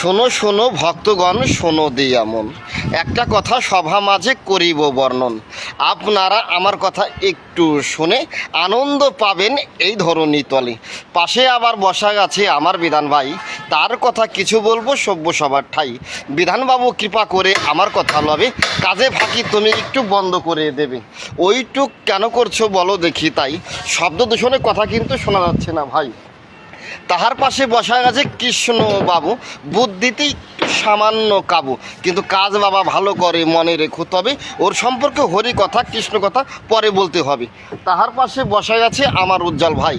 শোনো শোনো ভক্তগণ, শোনো দিয়া মন, একটা কথা সভা মাঝে করিব বর্ণন। আপনারা আমার কথা একটু শুনে আনন্দ পাবেন এই ধরনী তলে। পাশে আবার বসা গেছে আমার বিধান ভাই, তার কথা কিছু বলবো সভ্য সবার ঠাই। বিধানবাবু কৃপা করে আমার কথা লবে, কাজে ফাঁকি তুমি একটু বন্ধ করে দেবে। ওইটুক কেন করছো বলো দেখি তাই, শব্দ দূষণের কথা কিন্তু শোনা যাচ্ছে না ভাই। তাহার পাশে বসা গেছে কৃষ্ণ বাবু, বুদ্ধিতেই একটু সামান্য কাবু, কিন্তু কাজ বাবা ভালো করে মনে রেখো, তবে ওর সম্পর্কে হরি কথা কৃষ্ণ কথা পরে বলতে হবে। তাহার পাশে বসা গেছে আমার উজ্জ্বল ভাই,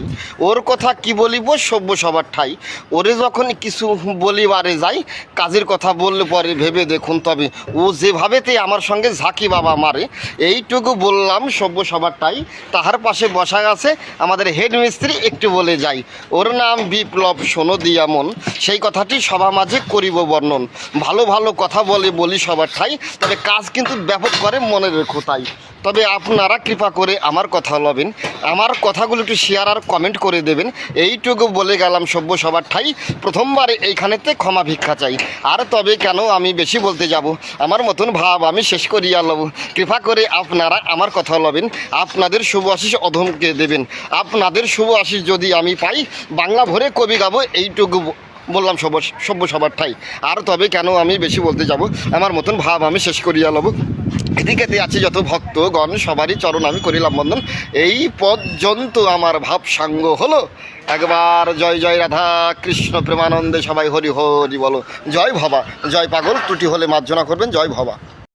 ওর কথা কি বলিব সভ্য সবার ঠাই। ওরে যখন কিছু বলিবারে যাই, কাজের কথা বললে পরে ভেবে দেখুন তবে, ও যেভাবেতে আমার সঙ্গে ঝাঁকি বাবা মারে। এইটুকু বললাম সভ্য সবার ঠাই। তাহার পাশে বসা গেছে আমাদের হেড মিস্ত্রি, একটু বলে যাই, ওর নাম বিপ্লব শোনো দিয়া মন, সেই কথাটি সভা মাঝে করিব বর্ণন। ভালো ভালো কথা বলি সবার ঠাই, তবে কাজ কিন্তু ব্যাপক করে মনে রেখো তাই। তবে আপনারা কৃপা করে আমার কথা লবেন, আমার কথাগুলো একটু শেয়ার আর কমেন্ট করে দেবেন। এইটুকু বলে গেলাম সভ্য সবার ঠাই, প্রথমবারে এইখানেতে ক্ষমা ভিক্ষা চাই। আর তবে কেন আমি বেশি বলতে যাব, আমার মতন ভাব আমি শেষ করিয়া লব। কৃপা করে আপনারা আমার কথা লবেন, আপনাদের শুভ আশিস অধমকে দেবেন। আপনাদের শুভ আশিস যদি আমি পাই, বাংলা ভরে কবি গাবো। এইটুকু বললাম সভ্য সবার ঠাই। আর তবে কেন আমি বেশি বলতে যাব, আমার মতন ভাব আমি শেষ করিয়া লব। এদিকে আছে যত ভক্তগণ, সবারই চরণ আমি করিলাম বন্দন। এই পর্যন্ত আমার ভাব সাঙ্গ হলো। একবার জয় জয় রাধা কৃষ্ণ প্রেমানন্দে সবাই হরি হরি বলো। জয় ভবা, জয় পাগল, ত্রুটি হলে মার্জনা করবেন। জয় ভবা।